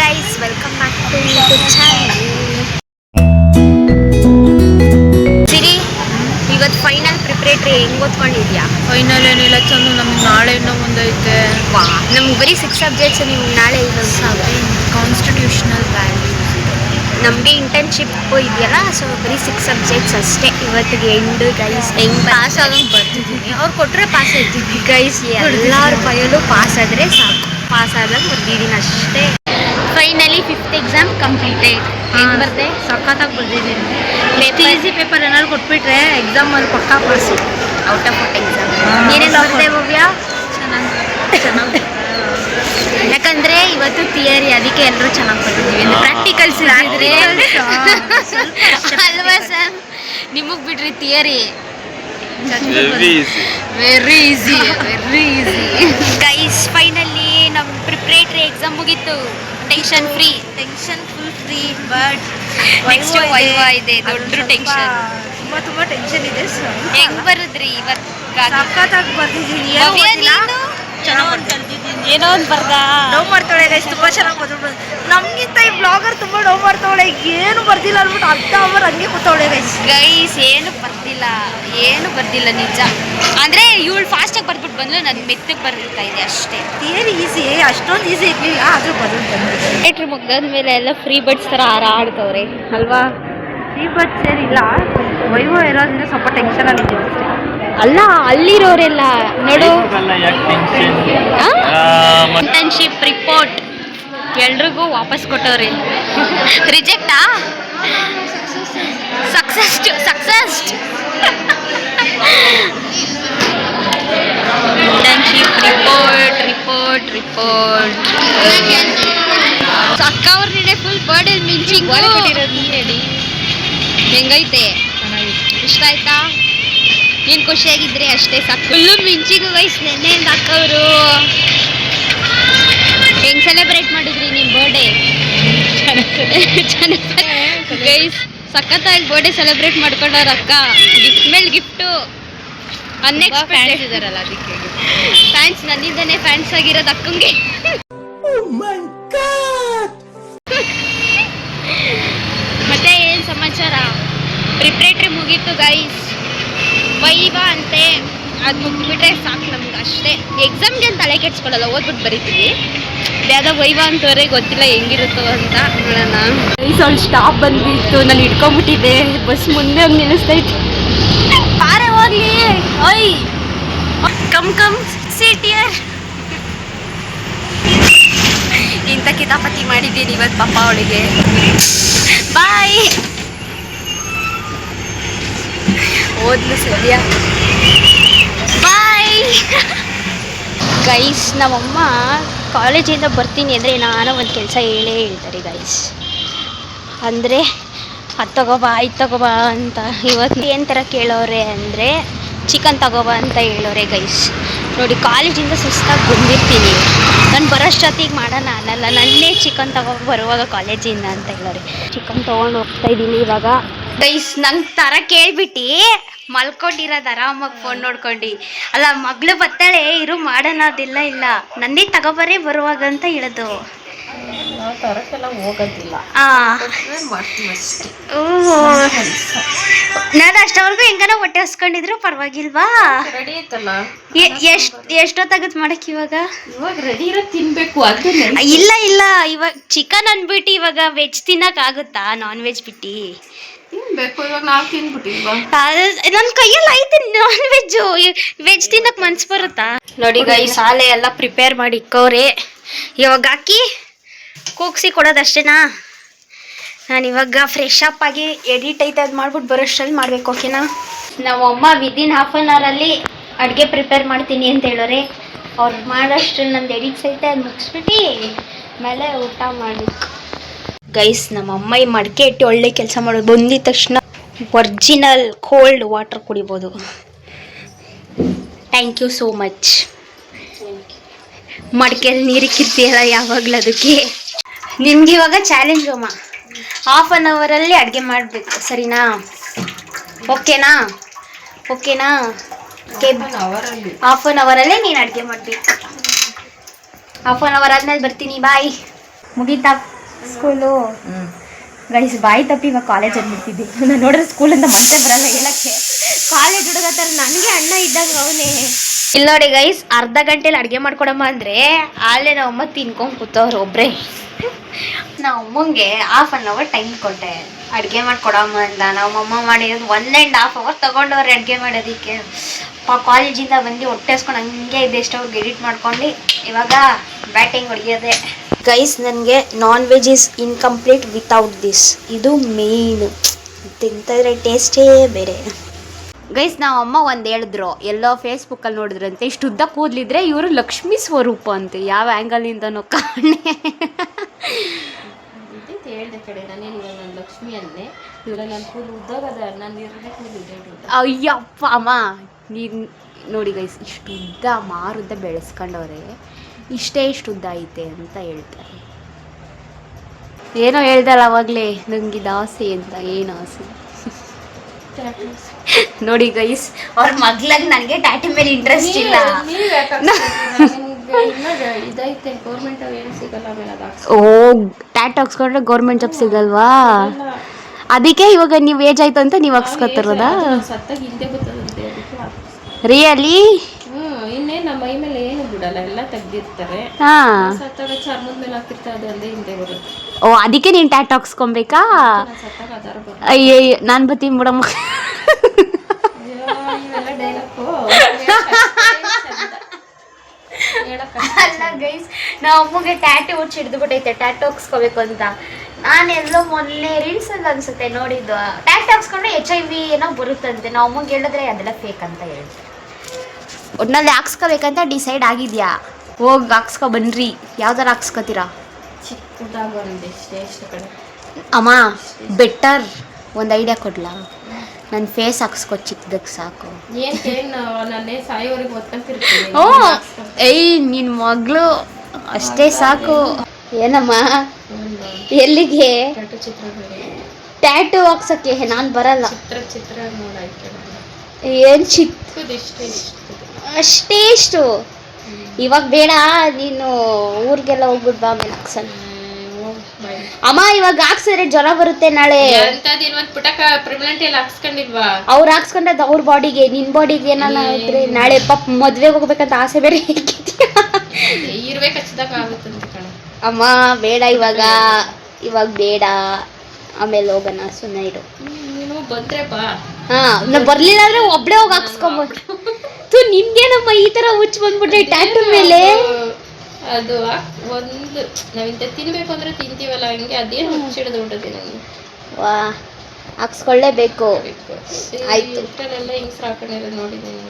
guys, welcome back to YouTube channel. ಸಿರಿ, ಇವತ್ತು final preparatory ಹೆಂಗ್ ಓದ್ಕೊಂಡಿದ್ಯಾ? Final ಏನಿಲ್ಲ ಚಂದು, ನಮ್ಗೆ ನಾಳೆ ಇನ್ನೂ ಮುಂದೈತೆ. ವಾ, ನಮ್ಗೆ ಬರೀ 6 ಸಬ್ಜೆಕ್ಟ್ಸ್, ನಿಮ್ಗೆ ನಾಳೆ ಕಾನ್ಸ್ಟಿಟ್ಯೂಷನಲ್ ವ್ಯಾಲ್ಯೂಸ್. ನಮಗೆ ಇಂಟರ್ನ್ಶಿಪ್ ಇದೆಯಲ್ಲ, ಸೊ ಬರೀ 6 ಸಬ್ಜೆಕ್ಟ್ಸ್ ಅಷ್ಟೇ ಇವತ್ತಿಗೆ ಎಂಡ್. ಗೈಸ್ ಹೆಂಗ್ ಪಾಸ್ ಆಗಂಗೆ ಬರ್ತಿದ್ದೀನಿ, ಅವ್ರು ಕೊಟ್ಟರೆ ಪಾಸ್ ಆಯ್ತಿದ್ವಿ. ಗೈಸ್ ಎಲ್ಲರ ಬಯಲು ಪಾಸ್ ಆದರೆ ಸಾಕು, ಪಾಸ್ ಆದಂಗೆ ಬರ್ದಿದ್ದೀನಿ ಅಷ್ಟೇ. Finally 5th exam completed. ಹೆಂಗ್ ಬರ್ದೆ? ಸಖತ್ತಾಗಿ ಬರ್ದಿದ್ದೀನಿ. ಈಸಿ ಪೇಪರ್ ಏನಾದ್ರು ಕೊಟ್ಬಿಟ್ರೆ ಎಕ್ಸಾಮಲ್ಲಿ ಪಕ್ಕಾ ಪಾಸು. ಔಟ್ ಆಫ್ ಎಕ್ಸಾಮ್ ಏನೇನು ಬರ್ದೆ ಭವ್ಯ? ಚೆನ್ನಾಗಿ ಯಾಕಂದ್ರೆ ಇವತ್ತು ಥಿಯರಿ, ಅದಕ್ಕೆ ಎಲ್ಲರೂ ಚೆನ್ನಾಗಿ ಬರ್ತಿದ್ದೀವಿ. ಪ್ರಾಕ್ಟಿಕಲ್ಸ್ ಇದ್ರೆ ಅಲ್ವಾ ಸರ್? ನಿಮಗೆ ಬಿಡ್ರಿ theory very easy. Guys finally ನಮ್ಮ ಪ್ರಿಪ್ರೇಟರಿ ಎಕ್ಸಾಮ್ ಮುಗೀತು. Tension free, full free. But next viva ಇದೆ, ದೊಡ್ಡ ಟೆನ್ಷನ್. ತುಂಬ ಟೆನ್ಷನ್ ಇದೆ. ಹೆಂಗ್ ಬರುದ್ರಿ ಇವತ್ತು? ಸಖತ್ತಾಗಿ ಬರ್ದಿದ್ದೀನಿ. ಏನೋ ಒಂದು ಬರ್ದ ಡೌ ಮಾಡ್ತಾಳೆ ಗೈಸ್, ತುಂಬಾ ಚೆನ್ನಾಗಿ ಬರ್ದು. ನಮ್ಗಿಂತ ಈ ಬ್ಲಾಗರ್ ತುಂಬಾ ಡೌ ಮಾಡ್ತಾವಳೆ, ಏನು ಬರ್ದಿಲ್ಲ ಅಂದ್ಬಿಟ್ಟು ಅರ್ಧ ಅವರ್ ಹಂಗೆ ಕೂತವಳೆ ಗೈಸ್. ಏನು ಬರ್ದಿಲ್ಲ ನಿಜ. ಅಂದ್ರೆ ಇವಳು ಫಾಸ್ಟಾಗಿ ಬರ್ಬಿಟ್ಟು ಬಂದ್ಲು, ನನ್ನ ಮೆತ್ತಗೆ ಬರ್ತಾ ಇದೆ ಅಷ್ಟೇ. ಥಿಯರಿ ಈಸಿ, ಅಷ್ಟೊಂದು ಈಸಿ ಇರಲಿಲ್ಲ, ಆದರೂ ಬರ್ದು ಬಂದಿದೆ. ಥಿಯೇಟ್ರ್ ಮುಗ್ದಾದ್ಮೇಲೆ ಎಲ್ಲ ಫ್ರೀ ಬರ್ಡ್ಸ್ ಥರ ಆಡ್ತವ್ರೆ ಅಲ್ವಾ? ಫ್ರೀ ಬರ್ಡ್ಸ್ ಏನಿಲ್ಲ, ವೈವೋ ಇರೋದ್ರಿಂದ ಸ್ವಲ್ಪ ಟೆನ್ಷನಲ್ಲಿ ಇದ್ದೀವಿ ಅಷ್ಟೇ. ಅಲ್ಲ, ಅಲ್ಲಿರೋರೆಲ್ಲ ನೋಡು. ಇಂಟರ್ನ್ಶಿಪ್ ರಿಪೋರ್ಟ್ ಎಲ್ರಿಗೂ ವಾಪಸ್ ಕೊಟ್ಟವ್ರಿ. ರಿಜೆಕ್ಟಾ? ಸಕ್ಸಸ್. ಇಂಟರ್ನ್ಶಿಪ್ ರಿಪೋರ್ಟ್ ಅಕ್ಕ ಅವ್ರ ನಿನ್ನೆ ಫುಲ್ ಬರ್ಡ್ ಮಿಂಚಿಂಗ್ ಹೇಳಿ ಹೆಂಗೈತೆ? ಇಷ್ಟ ಆಯ್ತಾ? ನೀನು ಖುಷಿಯಾಗಿದ್ರೆ ಅಷ್ಟೇ ಸಾಕು. Full ಮಿಂಚಿಂಗು guys. ನೆನ್ನೆಯಿಂದ ಅಕ್ಕವರು ಹೆಂಗೆ ಸೆಲೆಬ್ರೇಟ್ ಮಾಡಿದ್ರಿ ನಿಮ್ಮ ಬರ್ಡೇ? ಚೆನ್ನಾಗಿ ಗೈಸ್, ಸಖತ್ತಾಗಿ ಬರ್ಡೇ ಸೆಲೆಬ್ರೇಟ್ ಮಾಡ್ಕೊಂಡವ್ರ ಅಕ್ಕ. ಗಿಫ್ಟ್ ಮೇಲೆ ಗಿಫ್ಟು ಅನ್ಎಕ್ಸ್ಪೆಕ್ಟೆಡ್ ಇದಾರಲ್ಲ, ಅದಕ್ಕೆ ಫ್ಯಾನ್ಸ್ ನನ್ನಿಂದನೇ ಫ್ಯಾನ್ಸ್ ಆಗಿರೋದು ಅಕ್ಕಂಗೆ. ಮತ್ತೆ ಏನು ಸಮಾಚಾರ? ಪ್ರಿಪ್ರೇಟರಿ ಮುಗೀತು ಗೈಸ್. ವೈವಾ ಅಂತೆ, ಅದು ಮುಗಿದ್ಬಿಟ್ರೆ ಸಾಕು ನಮ್ಗೆ ಅಷ್ಟೇ. ಎಕ್ಸಾಮ್ಗೆ ತಲೆ ಕೆಡ್ಸ್ಕೊಳ್ಳಲ್ಲ, ಓದ್ಬಿಟ್ಟು ಬರೀತೀವಿ. ಯಾವುದೋ ವೈವಾ ಅಂತವ್ರೆ ಗೊತ್ತಿಲ್ಲ ಹೆಂಗಿರುತ್ತೋ ಅಂತ. ನೋಡೋಣ. ಗೈಸ್, ಅವ್ಳು ಸ್ಟಾಪ್ ಬಂದ್ಬಿಟ್ಟು ನಾನು ಇಟ್ಕೊಂಡ್ಬಿಟ್ಟಿದ್ದೆ. ಬಸ್ ಮುಂದೆ ಹೋಗಿ ನಿಲ್ಲಿಸ್ತೈತಿ. ಬಾರೆ ಹೋಗ್ಲಿ. ಓಯ್ ಕಮ್ ಸಿಟಿಯರ್. ಇಂಥ ಕಿತಾಪತಿ ಮಾಡಿದ್ದೀನಿ ಇವತ್ತು ಪಾಪ ಅವಳಿಗೆ. ಬಾಯ್. ಓದ್ಲು ಸದ್ಯ. ಬಾಯ್. ಗೈಸ್, ನಮ್ಮಮ್ಮ ಕಾಲೇಜಿಂದ ಬರ್ತೀನಿ ಅಂದರೆ ನಾನು ಒಂದು ಕೆಲಸ ಹೇಳ್ತಾರೆ ಗೈಸ್. ಅಂದರೆ ಅದು ತಗೋಬಾ ಇದು ತಗೋಬಾ ಅಂತ. ಇವತ್ತು ಏನು ಥರ ಕೇಳೋರೆ ಅಂದರೆ ಚಿಕನ್ ತಗೋಬಾ ಅಂತ ಹೇಳೋರೆ ಗೈಸ್. ನೋಡಿ, ಕಾಲೇಜಿಂದ ಸುಸ್ತಾಗಿ ಬಂದಿರ್ತೀನಿ, ನಾನು ಬರೋಷ್ಟೊತ್ತಿಗೆ ಮಾಡೋಣ ಅನ್ನಲ್ಲ, ನನ್ನೇ ಚಿಕನ್ ತಗೋ ಬರುವಾಗ ಕಾಲೇಜಿಂದ ಅಂತ ಹೇಳೋರೆ. ಚಿಕನ್ ತೊಗೊಂಡು ಹೋಗ್ತಾ ಇದ್ದೀನಿ ಇವಾಗ ಗೈಸ್. ನಂಗೆ ಥರ ಕೇಳ್ಬಿಟ್ಟು ಮಲ್ಕೊಂಡಿರೋದು ಆರಾಮಾಗಿ ಫೋನ್ ನೋಡ್ಕೊಂಡು. ಅಲ್ಲ, ಮಗಳು ಬತ್ತಾಳೆ, ಇರು ಮಾಡೋಣ, ಅದೆಲ್ಲ ಇಲ್ಲ, ನನ್ನೇ ತಗೋಬರೇ ಬರುವಾಗ ಅಂತ ಹೇಳೋದು. ಹೋಗೋದಿಲ್ಲ. ನಾನು ಅಷ್ಟವರೆಗೂ ಹೆಂಗನ ಹೊಟ್ಟೆ ಹಸ್ಕೊಂಡಿದ್ರು ಪರವಾಗಿಲ್ವಾ? ರೆಡಿ ಐತಲ್ಲ. ಎಷ್ಟೊತ್ತಾಗತ್ತೆ ಮಾಡಕ್ಕೆ ಇವಾಗ ರೆಡಿ ಇರೋ ತಿನ್ಬೇಕು. ಅದು ಇಲ್ಲ, ಇವಾಗ ಚಿಕನ್ ಅಂದ್ಬಿಟ್ಟು ಇವಾಗ ವೆಜ್ ತಿನ್ನಕ್ಕಾಗುತ್ತಾ? ನಾನ್ ವೆಜ್ ಬಿಟ್ಟು ತಿನ್ಬೇಕು. ಇವಾಗ ನಾವು ತಿನ್ಬಿಟ್ಟಿಲ್ವಾ? ನನ್ನ ಕೈಯಲ್ಲಿ ಐತೆ ನಾನ್ ವೆಜ್ಜು. ವೆಜ್ ತಿನ್ನಕ್ಕೆ ಮನ್ಸು ಬರುತ್ತಾ? ನೋಡಿ ಗೈ, ಸಾಲೆ ಎಲ್ಲ ಪ್ರಿಪೇರ್ ಮಾಡಿ ಇಕ್ಕವ್ರೆ. ಇವಾಗ ಹಾಕಿ ಕೂಗ್ಸಿ ಕೊಡೋದಷ್ಟೇನಾ? ನಾನು ಇವಾಗ ಫ್ರೆಶ್ ಅಪ್ ಆಗಿ ಎಡಿಟ್ ಐತೆ ಅದು ಮಾಡ್ಬಿಟ್ಟು ಬರೋಷ್ಟರಲ್ಲಿ ಮಾಡಬೇಕು. ಓಕೆನಾ? ನಮ್ಮಮ್ಮ ವಿದಿನ್ ಹಾಫ್ ಆನ್ ಅವರಲ್ಲಿ ಅಡುಗೆ ಪ್ರಿಪೇರ್ ಮಾಡ್ತೀನಿ ಅಂತ ಹೇಳೋರೆ. ಅವ್ರು ಮಾಡೋಷ್ಟರಲ್ಲಿ ನಂದು ಎಡಿಟ್ಸ್ ಐತೆ, ಅದು ಮುಗಿಸ್ಬಿಟ್ಟು ಮೇಲೆ ಊಟ ಮಾಡಬೇಕು ಗೈಸ್. ನಮ್ಮಮ್ಮ ಈ ಮಡಿಕೆ ಇಟ್ಟು ಒಳ್ಳೆ ಕೆಲಸ ಮಾಡೋದು. ಬಂದಿದ ತಕ್ಷಣ ಒರಿಜಿನಲ್ ಕೋಲ್ಡ್ ವಾಟರ್ ಕುಡಿಬೋದು. Thank you so much. ಮಡಿಕೆಯಲ್ಲಿ ನೀರಿಕ್ಕಿರ್ತೀಯಲ್ಲ ಯಾವಾಗಲೂ, ಅದಕ್ಕೆ ನಿಮ್ಗೆ ಇವಾಗ ಚಾಲೆಂಜ್ ಅಮ್ಮ. ಹಾಫ್ ಆನ್ ಅವರಲ್ಲಿ ಅಡುಗೆ ಮಾಡಬೇಕು, ಸರಿನಾ? ಓಕೆನಾ? ಹಾಫ್ ಆನ್ ಅವರಲ್ಲೇ ನೀನು ಅಡುಗೆ ಮಾಡಬೇಕು. ಹಾಫ್ ಆನ್ ಅವರ್ ಆದ್ಮೇಲೆ ಬರ್ತೀನಿ. ಬಾಯ್. ಮುಗೀತಾ ಸ್ಕೂಲು ಗೈಸ್ ಬಾಯಿ ತಪ್ಪಿ ಇವಾಗ ಕಾಲೇಜ್ ಅಂದ್ಬಿಡ್ತಿದ್ದೆ. ನಾನು ನೋಡಿದ್ರೆ ಸ್ಕೂಲಿಂದ ಮತ್ತೆ ಬರಲ್ಲ ಹೇಳಕ್ಕೆ. ಕಾಲೇಜ್ ಹುಡುಗ ಥರ ನನಗೆ ಅಣ್ಣ ಇದ್ದಾಗ ಅವನೇ. ಇಲ್ಲಿ ನೋಡಿ ಗೈಸ್, ಅರ್ಧ ಗಂಟೆಲಿ ಅಡುಗೆ ಮಾಡ್ಕೊಡಮ್ಮ ಅಂದರೆ ಅಲ್ಲೇ ನಮ್ಮಮ್ಮ ತಿನ್ಕೊಂಡು ಕೂತವ್ರು ಒಬ್ಬರೇ. ನಮ್ಮಮ್ಮಗೆ 1/2 hour ಟೈಮ್ ಕೊಟ್ಟೆ ಅಡುಗೆ ಮಾಡ್ಕೊಡಮ್ಮ ಅಂತ. ನಮ್ಮಮ್ಮ ಮಾಡಿರೋದು 1.5 hour ತೊಗೊಂಡವ್ರೆ ಅಡುಗೆ ಮಾಡೋದಕ್ಕೆ. ಕಾಲೇಜಿಂದ ಬಂದು ಹೊಟ್ಟೆ ಹಸ್ಕೊಂಡು ಹಂಗೆ ಇದೆ ಎಷ್ಟವ್ರಿಗೆ ಎಡಿಟ್ ಮಾಡ್ಕೊಂಡು ಇವಾಗ ಬ್ಯಾಟಿಂಗ್ ಹೊಡೆಯೋದೆ. ಗೈಸ್ ನನಗೆ non veg is incomplete without this. ಇದು ಮೇಯ್ನು, ತಿಂತಿದ್ರೆ ಟೇಸ್ಟೇ ಬೇರೆ. ಗೈಸ್ ನಾವು ಅಮ್ಮ ಒಂದು ಹೇಳಿದ್ರು, ಎಲ್ಲೋ ಫೇಸ್ಬುಕ್ಕಲ್ಲಿ ನೋಡಿದ್ರಂತೆ, ಇಷ್ಟು ಉದ್ದ ಕೂದಲಿದ್ರೆ ಇವರು ಲಕ್ಷ್ಮೀ ಸ್ವರೂಪ ಅಂತೆ. ಯಾವ ಆ್ಯಂಗಲಿಂದನೋ ಕಾಣೆ ಹೇಳ್ದೆ ಕಡೆ ನಾನೇನು ಇವಾಗ ನಾನು ಲಕ್ಷ್ಮಿ ಅಂದೆ, ಇವಾಗ ನಾನು ಕೂದಲು ಉದ್ದಾಗದ, ನಾನು ಇರೋದೇ ಕೂದಲು. ಅಯ್ಯಪ್ಪ ಅಮ್ಮ, ನೀನು ನೋಡಿ ಗೈಸ್, ಇಷ್ಟು ಉದ್ದ ಮಾರುದ್ದ ಬೆಳೆಸ್ಕೊಂಡವ್ರೆ, ಇಷ್ಟು ಉದ್ದ ಐತೆ ಅಂತ ಹೇಳ್ತಾರೆ. ಏನೋ ಹೇಳ್ದಲ್ಲ ಅವಾಗಲೇ, ನನಗಿದು ಆಸೆ ಅಂತ. ಏನು ಆಸೆ ನೋಡಿ ಗೈಸ್, ಅವ್ರ ಮಗ್ಲಾಗ ನನಗೆ ಟ್ಯಾಟೂ ಮೇಲೆ ಇಂಟ್ರೆಸ್ಟ್ ಇಲ್ಲ. ಇದೈತೆ ಗೌರ್ಮೆಂಟ್ ಏನು ಸಿಗಲ್ಲ ಆಮೇಲೆ ಅದು. ಓ, ಟ್ಯಾಟೂ ಹಾಕ್ಸ್ಕೊಂಡ್ರೆ ಗೌರ್ಮೆಂಟ್ ಜಾಬ್ ಸಿಗಲ್ವಾ? ಅದಕ್ಕೆ ಇವಾಗ ನೀವು ಏಜ್ ಆಯ್ತು ಅಂತ ನೀವು ಹಾಕ್ಸ್ಕೊತಿರೋದಾ? ಸತ್ತಾಗ ಹಿಂದೆ ಬರ್ತದಂತೆ ರಿಯಲಿ? ಇನ್ನೇನು ನಮ್ಮ ಮೈ ಮೇಲೆ ಏನು ಬಿಡಲ್ಲ, ಎಲ್ಲ ತೆಗ್ದಿರ್ತಾರೆ. ಸತ್ತಾಗ ಚರ್ಮದ ಮೇಲೆ ಹಾಕಿರ್ತಾರೆ, ಅದು ಒಂದೇ ಹಿಂದೆ ಬರುತ್ತೆ. ಓ, ಅದಕ್ಕೆ ನೀನು ಟ್ಯಾಟೂ ಹಾಕ್ಸ್ಕೊಬೇಕಾ? ಸತ್ತಾಗ ಆಧಾರ ಬರುತ್ತೆ. ಅಯ್ಯಯ್ಯ, ನಾನು ಬರ್ತೀನಿ ಬಿಡಮ್ಮ. ಇವೆಲ್ಲ ಡೈಲಾಗು ಅಲ್ಲ ಗೈಸ್, ನಾವು ಅಮ್ಮಗೆ ಟ್ಯಾಟೂ ಹುಚ್ಚಿ ಹಿಡಿದುಬಿಟ್ಟೈತೆ ಟ್ಯಾಟೂ ಹಾಕ್ಸ್ಕೋಬೇಕು ಅಂತ. ನಾನೆಲ್ಲೋ ಮೊನ್ನೆ ರೀಲ್ಸಲ್ಲಿ ಅನ್ಸುತ್ತೆ ನೋಡಿದ್ದು, ಟ್ಯಾಟೂ ಹಾಕ್ಸ್ಕೊಂಡ್ರೆ HIV ಏನೋ ಬರುತ್ತಂತೆ. ನಾವು ಅಮ್ಮಗೆ ಹೇಳಿದ್ರೆ ಅದೆಲ್ಲ ಫೇಕ್ ಅಂತ ಹೇಳ್ತಾರೆ. ಒಟ್ನಲ್ಲಿ ಹಾಕ್ಸ್ಕೋಬೇಕಂತ ಡಿಸೈಡ್ ಆಗಿದ್ಯಾ? ಹೋಗಿ ಹಾಕ್ಸ್ಕೊ ಬನ್ರಿ. ಯಾವ್ದಾರ ಹಾಕ್ಸ್ಕೊತೀರಾ? ಚಿಕ್ಕದಾಗ ಒಂದು ಎಷ್ಟು ಕಡೆ ಅಮ್ಮ ಬೆಟರ್ ಒಂದು ಐಡಿಯಾ ಕೊಡ್ಲಾ? ನನ್ನ ಫೇಸ್ ಹಾಕ್ಸ್ಕೊ ಚಿಕ್ಕದಕ್ಕೆ ಸಾಕು. ಏನು ನಾನೇ ಸಾಯೋವರೆಗೆ ಓದ್ಕೊಂತಿರ್ತೀನಿ. ಓ ಏಯ್, ನಿನ್ನ ಮಗಳು ಅಷ್ಟೇ ಸಾಕು. ಏನಮ್ಮ ಎಲ್ಲಿಗೆ? ಟ್ಯಾಟೂ ಹಾಕ್ಸಕ್ಕೆ ನಾನು ಬರಲ್ಲ. ಚಿತ್ರ ನೋಡಾಯ್ತು ಏನು ಅಷ್ಟೇ ಇಷ್ಟು ಇವಾಗ ಬೇಡ, ನೀನು ಊರಿಗೆಲ್ಲ ಹೋಗ್ಬಿಟ್ಟು ಬಾ, ಆಮೇಲೆ ಹಾಕ್ಸಲ್ಲ. ಅಮ್ಮ ಇವಾಗ ಹಾಕ್ಸಿದ್ರೆ ಜ್ವರ ಬರುತ್ತೆ ನಾಳೆ. ಅವ್ರು ಹಾಕ್ಸ್ಕೊಂಡದ್ದು ಅವ್ರ ಬಾಡಿಗೆ, ನಿನ್ ಬಾಡಿಗೆ ಏನಾನ ಇದ್ರೆ ನಾಳೆ ಪಾಪ ಮದ್ವೆಗೆ ಹೋಗ್ಬೇಕಂತ ಆಸೆ ಬೇರೆ ಅಮ್ಮ ಬೇಡ ಇವಾಗ ಬೇಡ, ಆಮೇಲೆ ಹೋಗೋಣ, ಸುಮ್ಮನೆ ಇರು. ಹಾ, ನಾ ಬರ್ಲಿಲ್ಲ ಅಂದ್ರೆ ಒಬ್ಳೆ ಹೋಗಿ ಹಾಕ್ಸ್ಕೊಂಬೋದು. ನಿಮ್ಗೇನಮ್ಮ ಈ ತರ ಹುಚ್ಚು ಬಂದ್ಬಿಟ್ರೆ ಟ್ಯಾಟೂ ಮೇಲೆ? ಅದು ಒಂದು ನಾವಿಂತ ತಿನ್ಬೇಕು ಅಂದ್ರೆ ತಿಂತೀವಲ್ಲ, ಹಂಗೆ ಅದೇನು ಹುಚ್ಚಿಡ್ದು ಬಿಟ್ಟದೆ ನನಗೆ. ವಾ, ಹಾಕ್ಸ್ಕೊಳ್ಳೇಬೇಕು. ಆಯ್ತು, ಹಿಂಗ್ಸ್ ಹಾಕೊಂಡಿರೋದು ನೋಡಿದ್ದೀನಿ.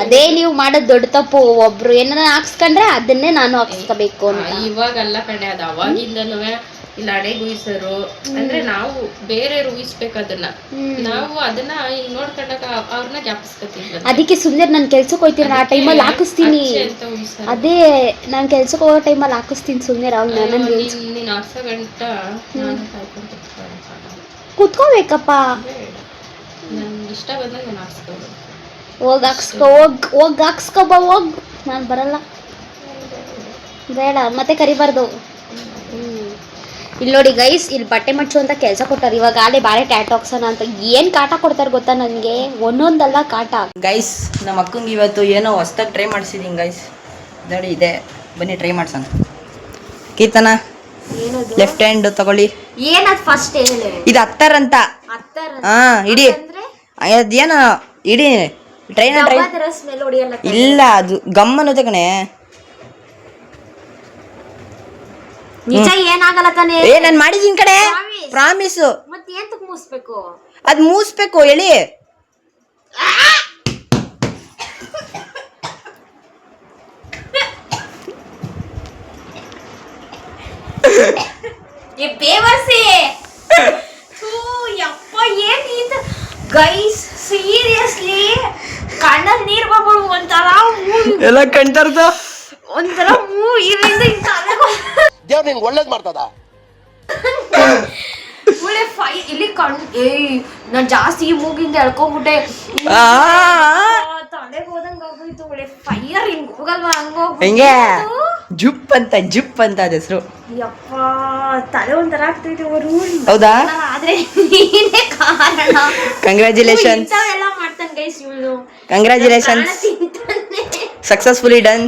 ಅದೇ ನೀವು ಮಾಡೋದು ದೊಡ್ಡ ತಪ್ಪು. ಒಬ್ರು ಏನಾರ ಹಾಕ್ಸ್ಕೊಂಡ್ರೆ ಅದನ್ನೇ ನಾನು ಹಾಕ್ಸ್ಕೋಬೇಕು ಅಂತ. ಇವಾಗಲ್ಲ ಕಣೆ, ಅದು ಅವಾಗಿಂದನೂ ಇಲ್ಲ ಹಣೆಗೆ ಉಯಿಸರು ಅಂದ್ರೆ ನಾವು ಬೇರೆ ಉಯಿಸ್ಬೇಕು ಅದನ್ನ. ನಾವು ಅದನ್ನ ಈಗ ನೋಡ್ಕೊಂಡಾಗ ಅವ್ರನ್ನ ಜ್ಞಾಪಿಸ್ಕೊತೀವಿ. ಅದಕ್ಕೆ ಸುಮ್ಮನೆ ನಾನು ಕೆಲ್ಸಕ್ಕೆ ಹೋಗ್ತೀನಿ, ಆ ಟೈಮಲ್ಲಿ ಹಾಕಿಸ್ತೀನಿ. ಅದೇ ನಾನು ಕೆಲ್ಸಕ್ಕೆ ಹೋಗೋ ಟೈಮಲ್ಲಿ ಹಾಕಿಸ್ತೀನಿ. ಸುಮ್ಮನೆ ನೀನು ಹಾಕ್ಸೋ ಗಂಟ ಕುತ್ಕೋಬೇಕಪ್ಪ. ನನ್ಗೆ ಇಷ್ಟ ಬಂದಾಗ ನಾನು ಹಾಕ್ಸ್ಕೋಬೇಕು. ಹೋಗಿ ಹಾಕ್ಸ್ಕೊಬ. ನಾನು ಬರಲ್ಲ, ಬೇಡ, ಮತ್ತೆ ಕರಿಬಾರ್ದು. ಇಲ್ಲಿ ನೋಡಿ ಗೈಸ್, ಇಲ್ಲಿ ಬಟ್ಟೆ ಮಡ್ಚು ಅಂತ ಕೆಲಸ ಕೊಟ್ಟಾರೆ. ಇವಾಗ ಆಲೆ ಬಾಳೆ ಟ್ಯಾಟೂ ಹಾಕ್ಸೋಣ ಅಂತ ಏನು ಕಾಟ ಕೊಡ್ತಾರೆ ಗೊತ್ತಾ ನನಗೆ? ಒಂದೊಂದಲ್ಲ ಕಾಟ. ಗೈಸ್, ನಮ್ಮ ಅಕ್ಕಂಗೆ ಇವತ್ತು ಏನೋ ಹೊಸ್ದಾಗಿ ಟ್ರೈ ಮಾಡಿಸಿದೀನಿ ಗೈಸ್. ನೋಡಿ ಇದೆ, ಬನ್ನಿ ಟ್ರೈ ಮಾಡ್ಸೋಣ. ಕೀರ್ತನ, ಲೆಫ್ಟ್ ಹ್ಯಾಂಡ್ ತಗೊಳ್ಳಿ. ಏನದು ಫಸ್ಟ್ ಹೇಳಿ? ಇದು ಅತ್ತರ್ ಅಂತ. ಇಡಿ ಅದೇನೋ ಇಡಿ ಟ್ರೈನ ಟ್ರೈ ಇಲ್ಲ, ಅದು ಗಮ್ಮನ ತಗಣೆ. ನಿಜ ಏನಾಗಲ್ಲ ತಾನೆ? ನಾನು ಮಾಡಿದೀನಿ ಕಡೆ, ಪ್ರಾಮಿಸ್. ಮತ್ತೆ ಏನ್ ಮೂಸ್ಬೇಕು? ಅದು ಮೂಸ್ಬೇಕು ಹೇಳಿ. ಗೈಸ್ ಸೀರಿಯಸ್ಲಿ ಕಣ್ಣಲ್ಲಿ ನೀರು ಬರ್ಬೋದು. ಒಂಥರ ಎಲ್ಲ ಕಣ್ತಾರ್ದ, ಒಂಥರ ಇದರಿಂದ ದೇವ್ರು ನಿಂಗೆ ಒಳ್ಳೇದು ಮಾಡ್ತದ. ಇಲ್ಲಿ ನಾನ್ ಜಾಸ್ತಿ ಮೂಗಿಂದ ಎಳ್ಕೊಂಡ್ಬಿಟ್ಟೆ ತಲೆಗೆ ಹೋದಂಗ ಆಗೋಯ್ತು ಒಳ್ಳೆ ಫೈರ್ ಹಿಂಗ್ ಹೋಗಲ್ವಾ ಹೆಂಗೆ ಜುಪ್ ಅಂತ ಅದ ಹೆಸರು. ಯಪ್ಪ ತಲೆ ಒಂಥರ ಆಗ್ತೈತೆ ಅವರು. ಹೌದಾ? ಆದ್ರೆ ನೀನೇ ಕಾರಣ. ಕಂಗ್ರ್ಯಾಚುಲೇಷನ್. ಎಲ್ಲ ಮಾಡ್ತಾನೆ ಗೈಸ್ ಇವಳು. Congratulation, successfully done.